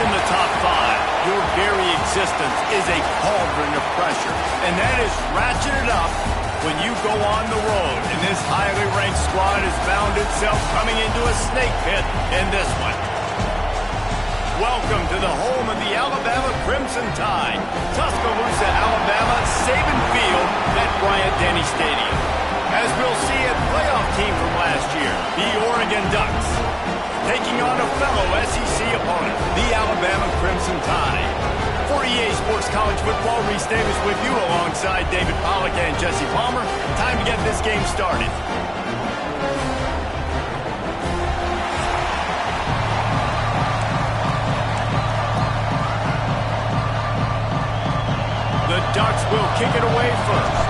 in the top five, your very existence is a cauldron of pressure, and that is ratcheted up when you go on the road, and this highly ranked squad has found itself coming into a snake pit in this one. Welcome to the home of the Alabama Crimson Tide, Tuscaloosa, Alabama, Saban Field at Bryant-Denny Stadium. As we'll see a playoff team from last year, the Oregon Ducks, taking on a fellow SEC opponent, the Alabama Crimson Tide. For EA Sports College Football, Reese Davis with you alongside David Pollack and Jesse Palmer. Time to get this game started. The Ducks will kick it away first.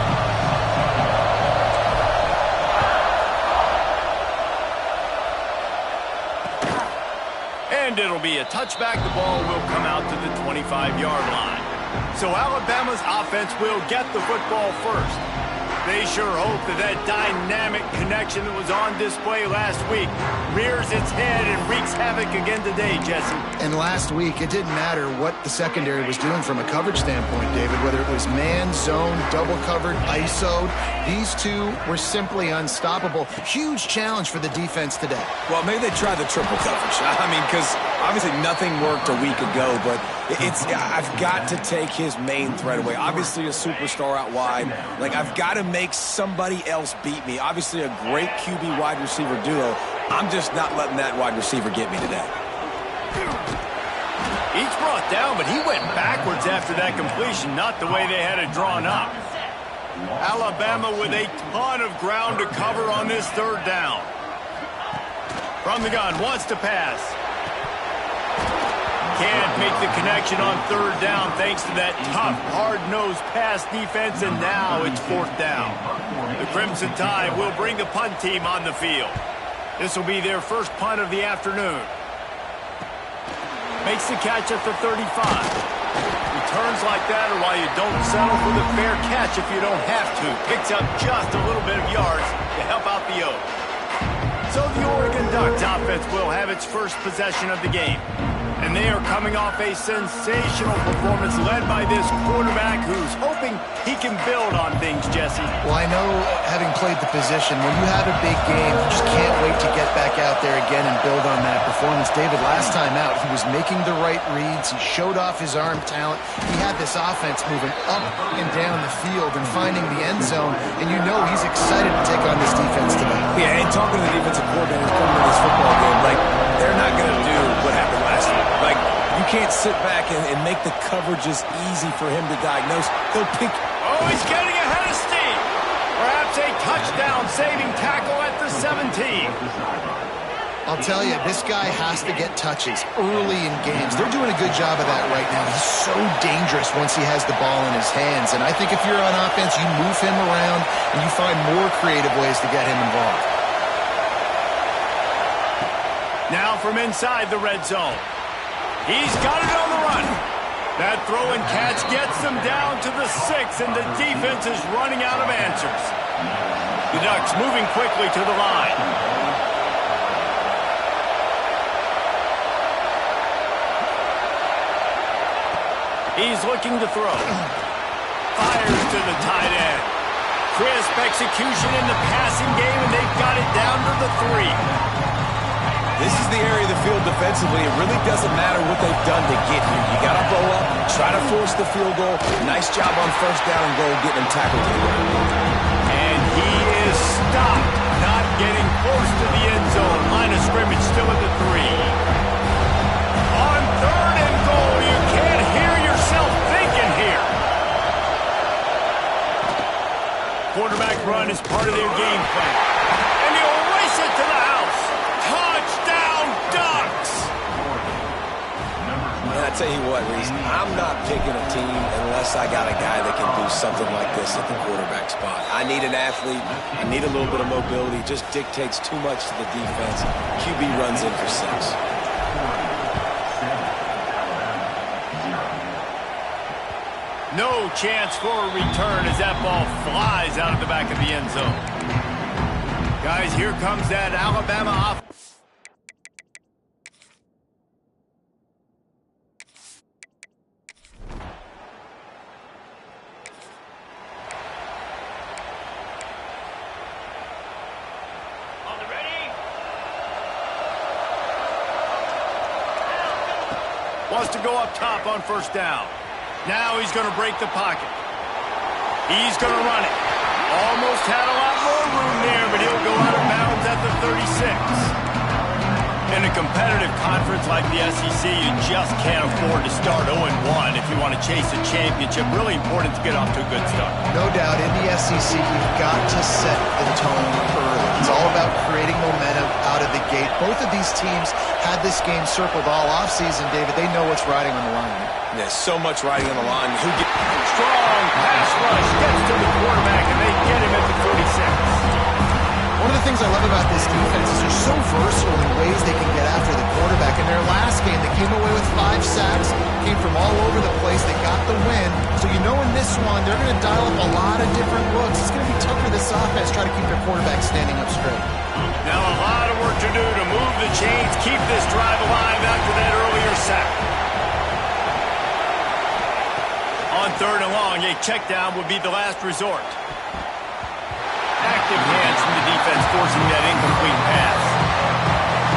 And it'll be a touchback. The ball will come out to the 25-yard line. So Alabama's offense will get the football first. They sure hope that dynamic connection that was on display last week rears its head and wreaks havoc again today, Jesse. And last week, it didn't matter what the secondary was doing from a coverage standpoint, David, whether it was man, zone, double covered, ISO'd. These two were simply unstoppable. Huge challenge for the defense today. Well, maybe they tried the triple coverage. I mean, because obviously nothing worked a week ago, but I've got to take his main threat away. Obviously a superstar out wide. Like, I've got to make somebody else beat me. Obviously a great QB wide receiver duo. I'm just not letting that wide receiver get me today. Each brought down, but he went backwards after that completion, not the way they had it drawn up. Alabama with a ton of ground to cover on this third down. From the gun, wants to pass. Can't make the connection on third down thanks to that tough, hard-nosed pass defense, and now it's fourth down. The Crimson Tide will bring the punt team on the field. This will be their first punt of the afternoon. Makes the catch at the 35. Returns like that are why you don't settle for the fair catch if you don't have to. Picks up just a little bit of yards to help out the Oaks. So the Oregon Ducks offense will have its first possession of the game. And they are coming off a sensational performance led by this quarterback who's hoping he can build on things, Jesse. Well, I know, having played the position, when you have a big game, you just can't wait to get back out there again and build on that performance. David, last time out, he was making the right reads. He showed off his arm talent. He had this offense moving up and down the field and finding the end zone. And you know he's excited to take on this defense today. Yeah, and talking to the defensive coordinators coming to this football game, like, they're not going to do what happened last week. Like, you can't sit back and make the coverages easy for him to diagnose. He'll pick. Oh, he's getting ahead of steam. Perhaps a touchdown-saving tackle at the 17. I'll tell you, this guy has to get touches early in games. They're doing a good job of that right now. He's so dangerous once he has the ball in his hands. And I think if you're on offense, you move him around and you find more creative ways to get him involved. Now from inside the red zone. He's got it on the run. That throw and catch gets them down to the 6, and the defense is running out of answers. The Ducks moving quickly to the line. He's looking to throw. Fires to the tight end. Crisp execution in the passing game, and they've got it down to the 3. This is the area of the field defensively. It really doesn't matter what they've done to get here. You got to roll up, try to force the field goal. Nice job on first down and goal, getting him tackled to the ground. And he is stopped, not getting close to the end zone. Line of scrimmage still at the 3. On third and goal, you can't hear yourself thinking here. Quarterback run is part of their game plan. And he'll race it to the house. Touchdown, Ducks! And I tell you what, Reese, I'm not picking a team unless I got a guy that can do something like this at the quarterback spot. I need an athlete. I need a little bit of mobility. It just dictates too much to the defense. QB runs in for 6. No chance for a return as that ball flies out of the back of the end zone. Guys, here comes that Alabama offense. Wants to go up top on first down. Now he's going to break the pocket. He's going to run it. Almost had a lot more room there, but he'll go out of bounds at the 36. In a competitive conference like the SEC, you just can't afford to start 0-1 if you want to chase a championship. Really important to get off to a good start. No doubt, in the SEC, you've got to set the tone early. It's all about creating momentum out of the gate. Both of these teams had this game circled all offseason, David. They know what's riding on the line. There's so much riding on the line. Strong pass rush gets to the quarterback, and they get him at the 36. One of the things I love about this defense is they're so versatile in ways they can get after the quarterback. In their last game, they came away with 5 sacks, came from all over the place. They got the win. So you know in this one, they're going to dial up a lot of different looks. It's going to be tough for this offense to try to keep their quarterback standing up straight. Now a lot of work to do to move the chains, keep this drive alive after that earlier sack. On 3rd and long, a check down would be the last resort. Active hands from the defense forcing that incomplete pass.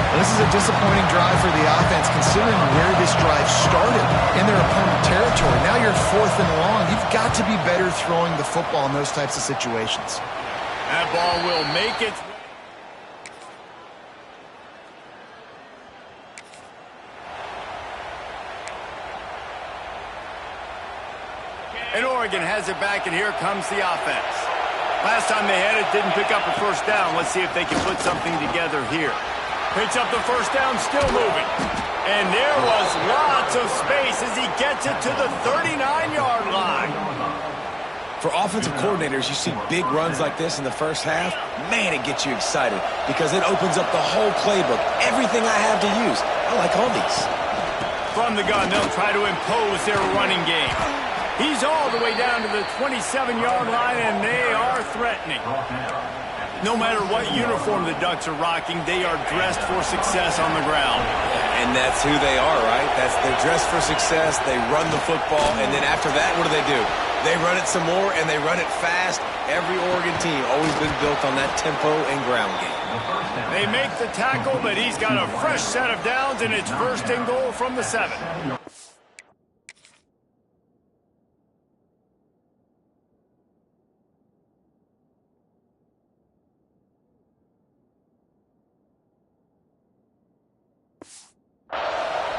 Well, this is a disappointing drive for the offense considering where this drive started in their opponent territory. Now you're 4th and long. You've got to be better throwing the football in those types of situations. That ball will make its way. And Oregon has it back, and here comes the offense. Last time they had it, didn't pick up a first down. Let's see if they can put something together here. Picks up the first down, still moving. And there was lots of space as he gets it to the 39-yard line. For offensive coordinators, you see big runs like this in the first half. Man, it gets you excited because it opens up the whole playbook. Everything I have to use. I like all these. From the gun, they'll try to impose their running game. He's all the way down to the 27-yard line, and they are threatening. No matter what uniform the Ducks are rocking, they are dressed for success on the ground. And that's who they are, right? They're dressed for success. They run the football, and then after that, what do? They run it some more, and they run it fast. Every Oregon team always been built on that tempo and ground game. They make the tackle, but he's got a fresh set of downs, and it's 1st and goal from the 7.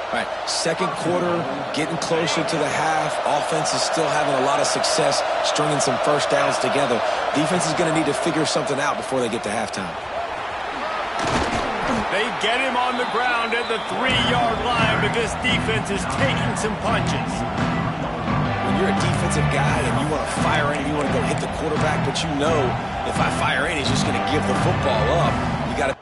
All right, 2nd quarter, getting closer to the half. Offense is still having a lot of success stringing some first downs together. Defense is going to need to figure something out before they get to halftime. They get him on the ground at the 3-yard line, but this defense is taking some punches. When you're a defensive guy and you want to fire in, you want to go hit the quarterback, but you know if I fire in, he's just going to give the football up. You got to...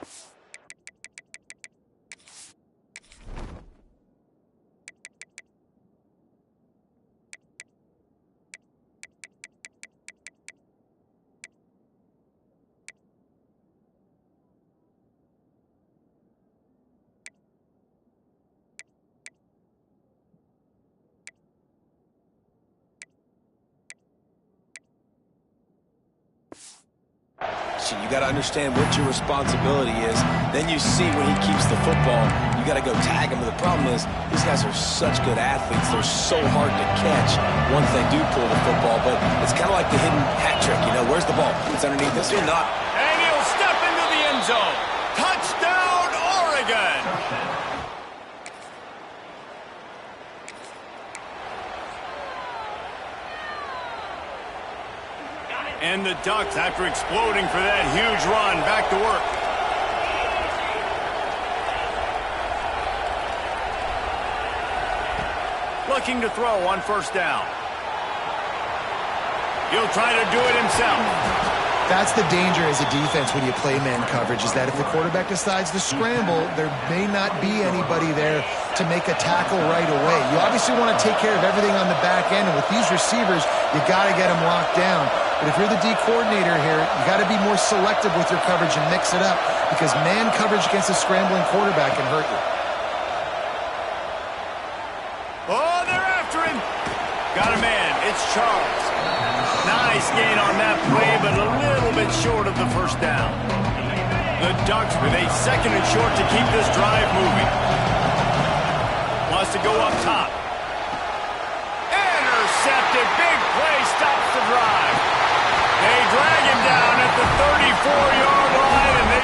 You got to understand what your responsibility is. Then you see when he keeps the football, you got to go tag him. But the problem is, these guys are such good athletes. They're so hard to catch once they do pull the football. But it's kind of like the hidden hat trick. You know, where's the ball? It's underneath this or not. And he'll step into the end zone. Touchdown, Oregon! And the Ducks, after exploding for that huge run, back to work. Looking to throw on first down. He'll try to do it himself. That's the danger as a defense when you play man coverage, is that if the quarterback decides to scramble, there may not be anybody there to make a tackle right away. You obviously want to take care of everything on the back end, and with these receivers, you got to get them locked down. But if you're the D coordinator here, you got to be more selective with your coverage and mix it up, because man coverage against a scrambling quarterback can hurt you. Oh, they're after him. Got a man. It's Charles. Nice gain on that play, but a little bit short of the first down. The Ducks with a 2nd and short to keep this drive moving. Wants to to go up top. Intercepted. Big play stops the drive. They drag him down at the 34-yard line, and they...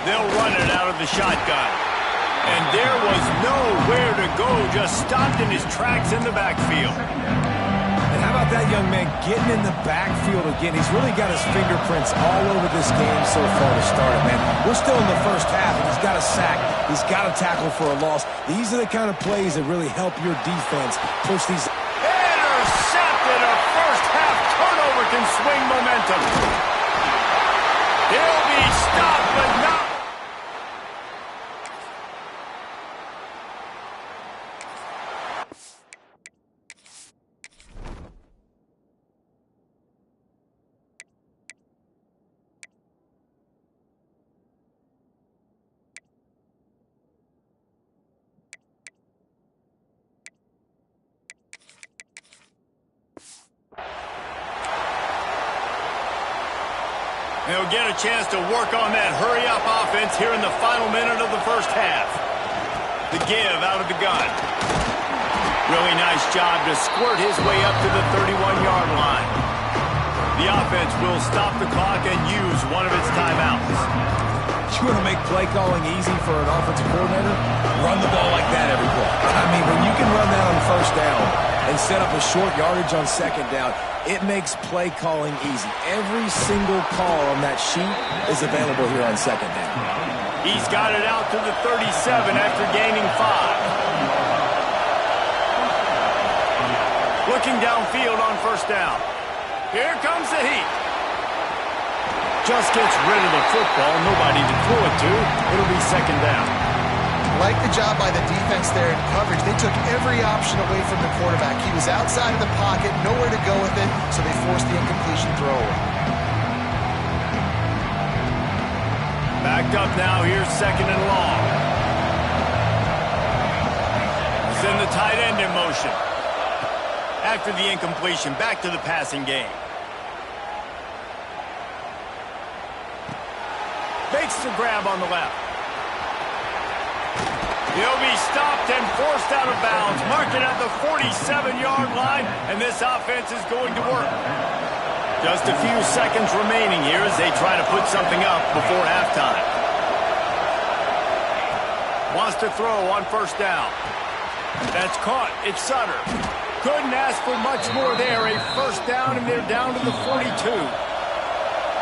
They'll run it out of the shotgun. And there was nowhere to go, just stopped in his tracks in the backfield. And how about that young man getting in the backfield again? He's really got his fingerprints all over this game so far to start it, man. We're still in the first half, and he's got a sack. He's got a tackle for a loss. These are the kind of plays that really help your defense push these. Intercepted. A first-half turnover can swing momentum. He'll be stopped, but not. They'll get a chance to work on that hurry-up offense here in the final minute of the first half. The give out of the gun. Really nice job to squirt his way up to the 31-yard line. The offense will stop the clock and use one of its timeouts. You want to make play calling easy for an offensive coordinator? Run the ball like that every play. I mean, when you can run that on first down and set up a short yardage on second down, it makes play calling easy. Every single call on that sheet is available here on second down. He's got it out to the 37 after gaining 5. Looking downfield on first down. Here comes the heat. Just gets rid of the football. Nobody to throw it to. It'll be second down. Like the job by the defense there in coverage. They took every option away from the quarterback. He was outside of the pocket, nowhere to go with it, so they forced the incompletion throw away. Backed up now. Here's second and long. Send the tight end in motion. After the incompletion, back to the passing game. Makes the grab on the left. He'll be stopped and forced out of bounds. Marked it at the 47-yard line, and this offense is going to work. Just a few seconds remaining here as they try to put something up before halftime. Wants to throw on first down. That's caught. It's Sutter. Couldn't ask for much more there. A first down, and they're down to the 42.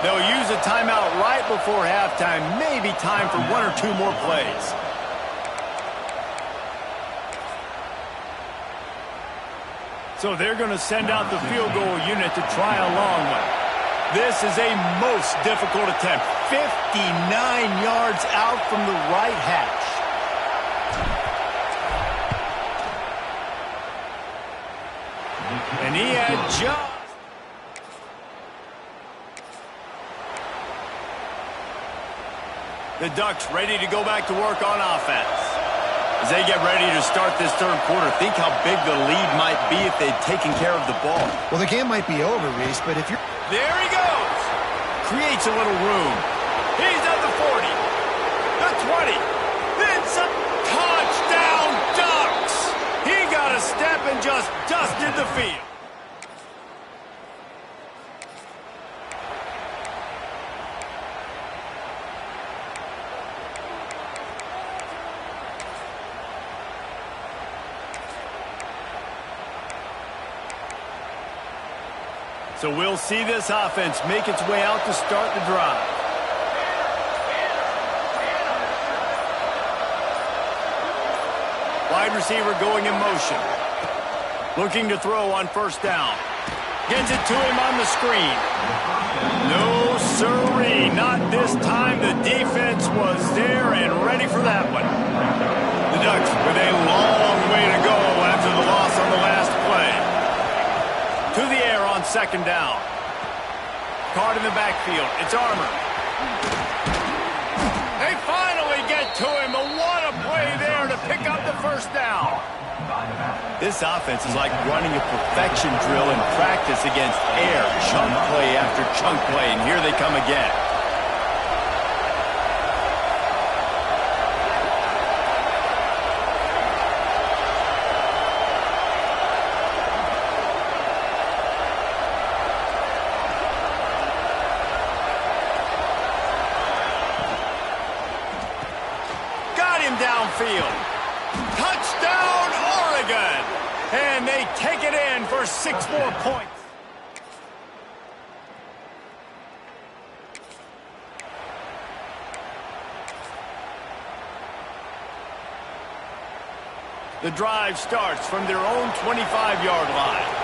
They'll use a timeout right before halftime. Maybe time for one or two more plays. So they're going to send out the field goal unit to try a long one. This is a most difficult attempt. 59 yards out from the right hash. And he had just... The Ducks ready to go back to work on offense. As they get ready to start this third quarter, think how big the lead might be if they'd taken care of the ball. Well, the game might be over, Reese, but if you're... There he goes! Creates a little room. He's at the 40. The 20. Then some touchdown Ducks! He got a step and just dusted the field. So we'll see this offense make its way out to start the drive. Wide receiver going in motion. Looking to throw on first down. Gets it to him on the screen. No siree, not this time. The defense was there and ready for that one. The Ducks with a long way to go after the loss on the last play. To the air on second down. Caught in the backfield. It's Armour. They finally get to him. What a play there to pick up the first down. This offense is like running a perfection drill in practice against air, chunk play after chunk play, and here they come again. Got him downfield. Touchdown, Oregon! And they take it in for 6 more points. The drive starts from their own 25-yard line.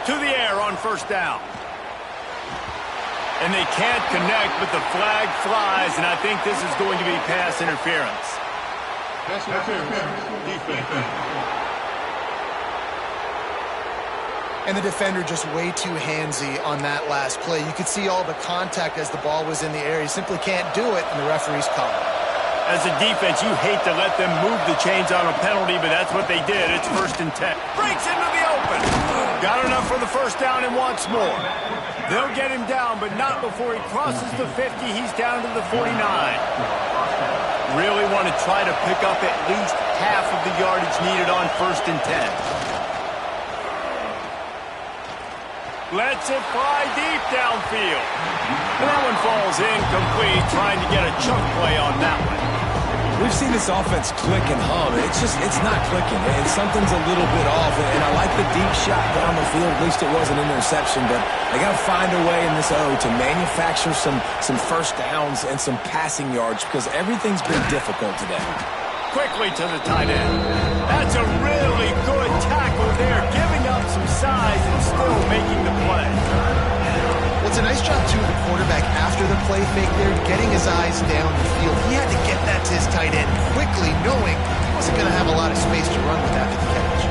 To the air on first down. And they can't connect, but the flag flies, and I think this is going to be pass interference. Pass interference. Defense. And the defender just way too handsy on that last play. You could see all the contact as the ball was in the air. He simply can't do it, and the referee's calling. As a defense, you hate to let them move the chains on a penalty, but that's what they did. It's 1st and 10. Breaks into the open. Got enough for the first down and wants more. They'll get him down, but not before he crosses the 50. He's down to the 49. Really want to try to pick up at least half of the yardage needed on 1st and 10. Lets it fly deep downfield. And that one falls incomplete, trying to get a chunk play on that one. We've seen this offense click and hum, and it's not clicking. And something's a little bit off, and I like the deep shot down the field. At least it was an interception, but they got to find a way in this O to manufacture some first downs and some passing yards because everything's been difficult today. Quickly to the tight end. That's a really good tackle there, giving up some size and still making the play. Well, it's a nice job, too, of the quarterback after the play fake there, getting his eyes down the field. He had to get that to his tight end quickly, knowing he wasn't going to have a lot of space to run with after the catch.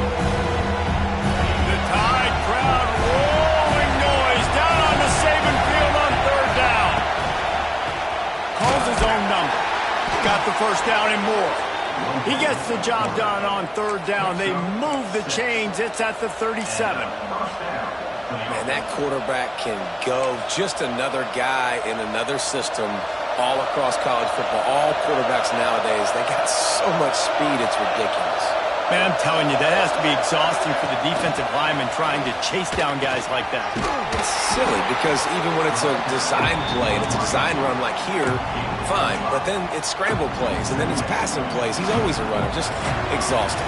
The Tide crowd rolling noise down on the Saban field on 3rd down. Calls his own number. Got the first down and more. He gets the job done on 3rd down. They move the chains. It's at the 37. Man, that quarterback can go. Just another guy in another system all across college football. All quarterbacks nowadays, they got so much speed, it's ridiculous. Man, I'm telling you, that has to be exhausting for the defensive lineman trying to chase down guys like that. It's silly because even when it's a design play and it's a design run like here, fine. But then it's scramble plays and then it's passing plays. He's always a runner. Just exhausting.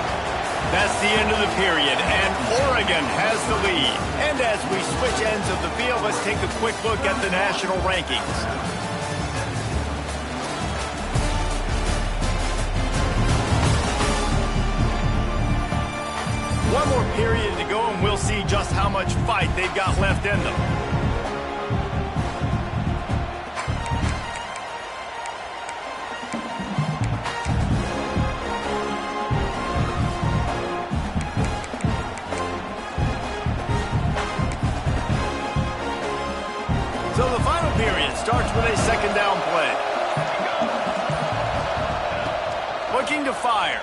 That's the end of the period, and Oregon has the lead. And as we switch ends of the field, let's take a quick look at the national rankings. One more period to go, and we'll see just how much fight they've got left in them. So the final period starts with a 2nd down play. Looking to fire.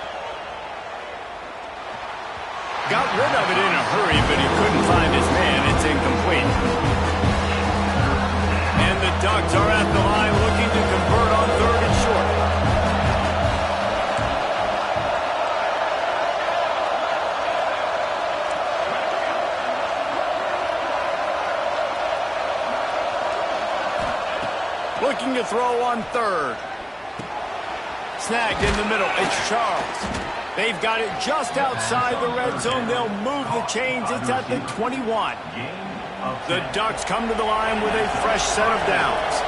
Got rid of it in a hurry, but he couldn't find his man. It's incomplete. And the Ducks are at the line looking to convert on 3rd and short. Looking to throw on 3rd. Snagged in the middle. It's Charles. They've got it just outside the red zone. They'll move the chains. It's at the 21. The Ducks come to the line with a fresh set of downs.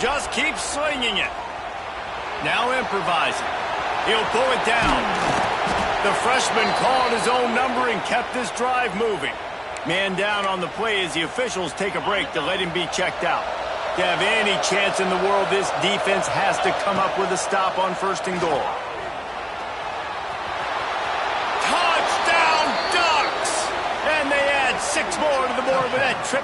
Just keep slinging it. Now improvising. He'll pull it down. The freshman called his own number and kept this drive moving. Man down on the play as the officials take a break to let him be checked out. To have any chance in the world, this defense has to come up with a stop on 1st and goal. Touchdown, Ducks! add 6 more to the board with that trip.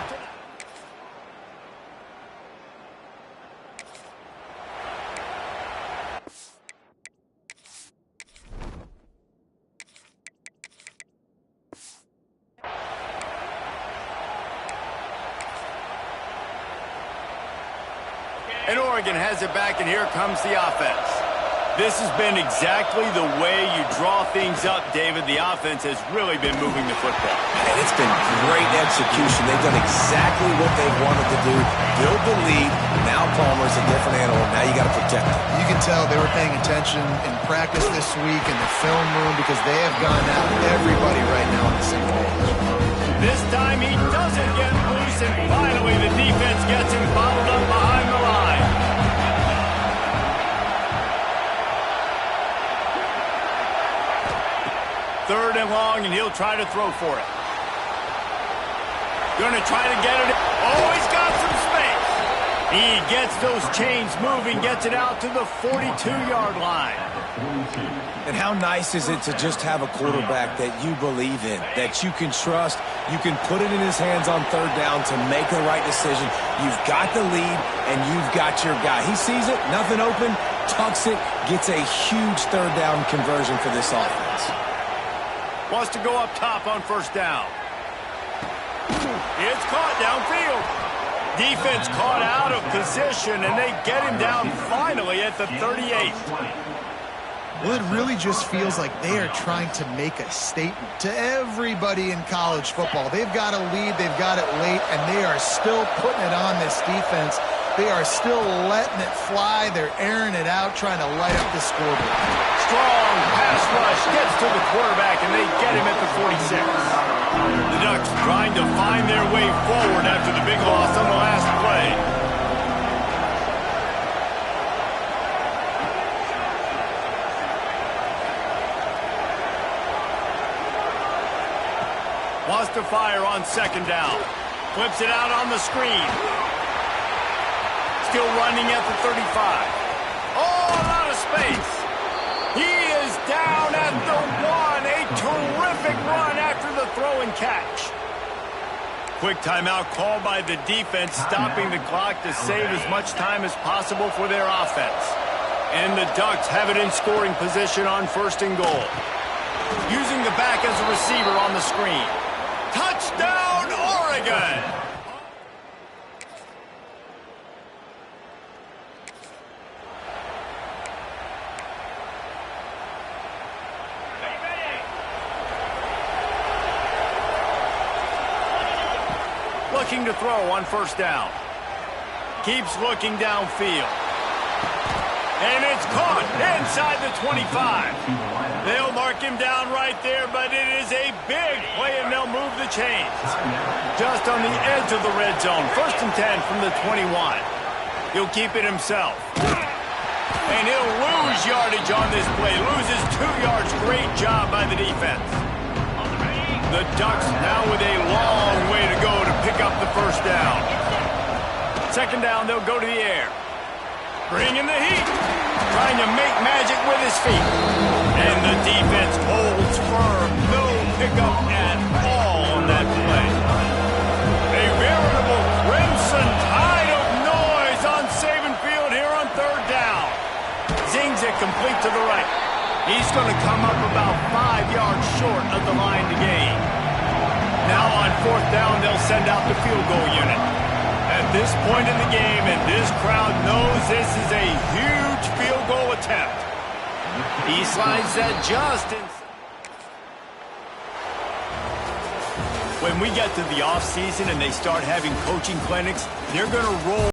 And Oregon has it back, and here comes the offense. This has been exactly the way you draw things up, David. The offense has really been moving the football. And it's been great execution. They've done exactly what they wanted to do. Build the lead. Now Palmer's a different animal. Now you got to protect him. You can tell they were paying attention in practice this week in the film room because they have gone out everybody right now on the same page. This time he doesn't get loose, and finally the defense gets him bottled up behind the line. Third and long, and he'll try to throw for it. Going to try to get it. Oh, he's got some space. He gets those chains moving, gets it out to the 42-yard line. And how nice is it to just have a quarterback that you believe in, that you can trust, you can put it in his hands on third down to make the right decision. You've got the lead, and you've got your guy. He sees it, nothing open, tucks it, gets a huge third down conversion for this offense. Wants to go up top on first down. It's caught downfield. Defense caught out of position, and they get him down finally at the 38. Well, it really just feels like they are trying to make a statement to everybody in college football. They've got a lead, they've got it late, and they are still putting it on this defense. They are still letting it fly. They're airing it out, trying to light up the scoreboard. Strong pass rush gets to the quarterback, and they get him at the 46. The Ducks trying to find their way forward after the big loss on the last play. Wants to fire on second down. Flips it out on the screen. Still running at the 35. Oh, a lot of space. He is down at the 1. A terrific run after the throw and catch. Quick timeout called by the defense, stopping the clock to save as much time as possible for their offense. And the Ducks have it in scoring position on first and goal. Using the back as a receiver on the screen. Touchdown, Oregon! Looking to throw on first down. Keeps looking downfield. And it's caught inside the 25. They'll mark him down right there, but it is a big play, and they'll move the chains. Just on the edge of the red zone. First and 10 from the 21. He'll keep it himself. And he'll lose yardage on this play. Loses 2 yards. Great job by the defense. The Ducks now with a long way to go to pick up the first down. Second down, they'll go to the air. Bringing the heat. Trying to make magic with his feet. And the defense holds firm. No pickup at all on that play. A veritable crimson tide of noise on Saban Field here on third down. Zings it complete to the right. He's going to come up about 5 yards short of the line to gain. Now on fourth down, they'll send out the field goal unit. At this point in the game, and this crowd knows this is a huge field goal attempt. He slides that just in. When we get to the offseason and they start having coaching clinics, they're going to roll